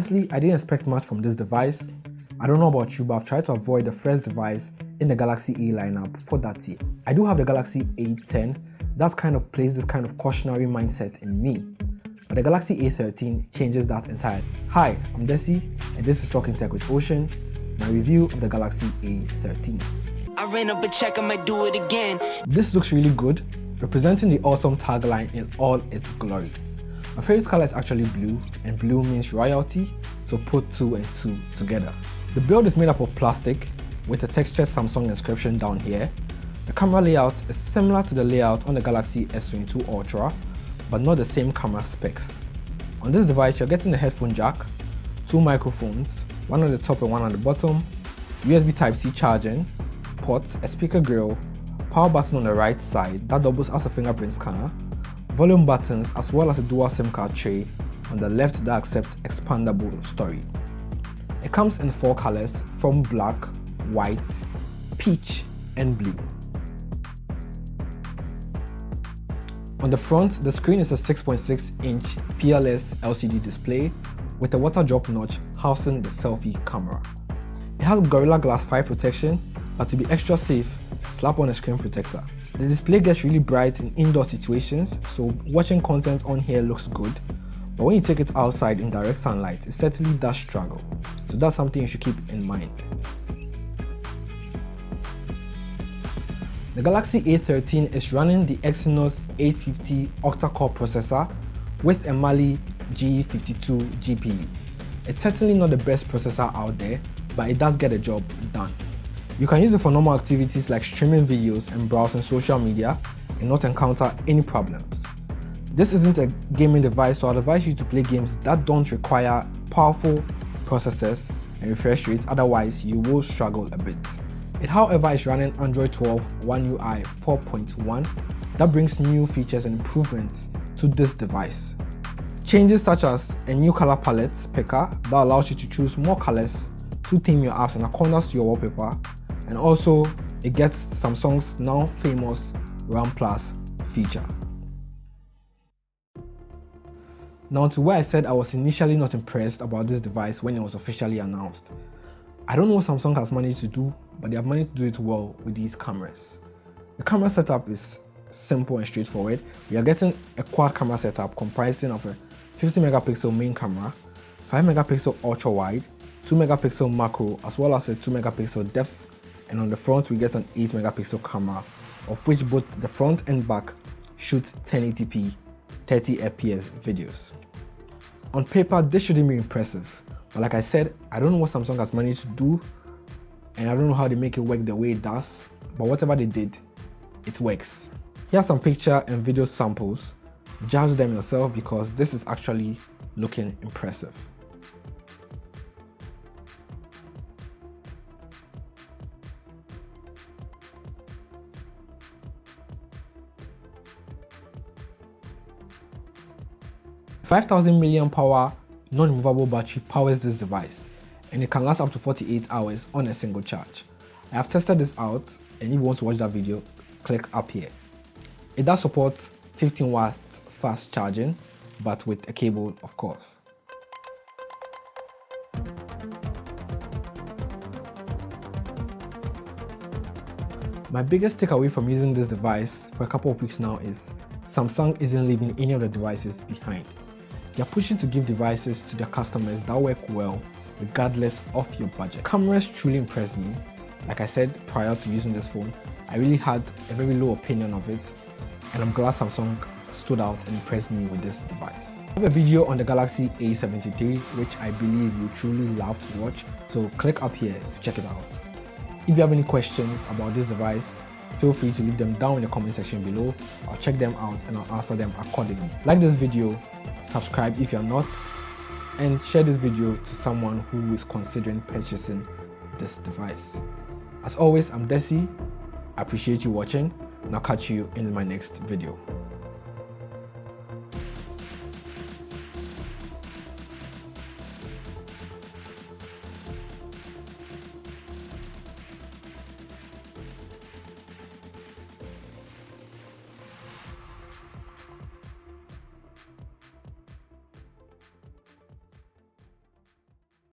Honestly, I didn't expect much from this device. I don't know about you, but I've tried to avoid the first device in the Galaxy A lineup for that year. I do have the Galaxy A10, that's kind of plays this kind of cautionary mindset in me. But the Galaxy A13 changes that entirely. Hi, I'm Dessy, and this is Talking Tech with Ocean, my review of the Galaxy A13. I ran up a check, I might do it again. This looks really good, representing the awesome tagline in all its glory. My favorite color is actually blue, and blue means royalty, so put 2 and 2 together. The build is made up of plastic with a textured Samsung inscription down here. The camera layout is similar to the layout on the Galaxy S22 Ultra, but not the same camera specs. On this device, you're getting the headphone jack, 2 microphones, one on the top and one on the bottom, USB Type-C charging, ports, a speaker grill, power button on the right side that doubles as a fingerprint scanner, volume buttons as well as a dual SIM card tray on the left that accepts expandable storage. It comes in 4 colors from black, white, peach and blue. On the front, the screen is a 6.6-inch PLS LCD display with a water drop notch housing the selfie camera. It has Gorilla Glass 5 protection, but to be extra safe, slap on a screen protector. The display gets really bright in indoor situations, so watching content on here looks good, but when you take it outside in direct sunlight, it certainly does struggle. So that's something you should keep in mind. The Galaxy A13 is running the Exynos A13 octa-core processor with a Mali G52 GPU. It's certainly not the best processor out there, but it does get the job done. You can use it for normal activities like streaming videos and browsing social media and not encounter any problems. This isn't a gaming device, so I advise you to play games that don't require powerful processors and refresh rates, otherwise you will struggle a bit. It however is running Android 12 One UI 4.1 that brings new features and improvements to this device. Changes such as a new color palette picker that allows you to choose more colors to theme your apps and corners to your wallpaper, and also it gets Samsung's now famous RAM Plus feature. Now to where I said I was initially not impressed about this device when it was officially announced. I don't know what Samsung has managed to do, but they have managed to do it well with these cameras. The camera setup is simple and straightforward. We are getting a quad camera setup comprising of a 50 megapixel main camera, 5 megapixel ultra wide, 2 megapixel macro as well as a 2 megapixel depth, and on the front we get an 8 megapixel camera, of which both the front and back shoot 1080p 30 fps videos. On paper this shouldn't be impressive, but like I said, I don't know what Samsung has managed to do and I don't know how they make it work the way it does, but whatever they did, it works. Here are some picture and video samples. Judge them yourself because this is actually looking impressive. A 5000 mAh non-removable battery powers this device, and it can last up to 48 hours on a single charge. I have tested this out, and if you want to watch that video, click up here. It does support 15 watts fast charging, but with a cable of course. My biggest takeaway from using this device for a couple of weeks now is Samsung isn't leaving any of the devices behind. They are pushing to give devices to their customers that work well regardless of your budget. Cameras truly impressed me. Like I said prior to using this phone, I really had a very low opinion of it, and I'm glad Samsung stood out and impressed me with this device. I have a video on the Galaxy A73 which I believe you truly love to watch, so click up here to check it out. If you have any questions about this device, feel free to leave them down in the comment section below. I'll check them out and I'll answer them accordingly. Like this video, subscribe if you're not, and share this video to someone who is considering purchasing this device. As always, I'm Dessy. I appreciate you watching, and I'll catch you in my next video.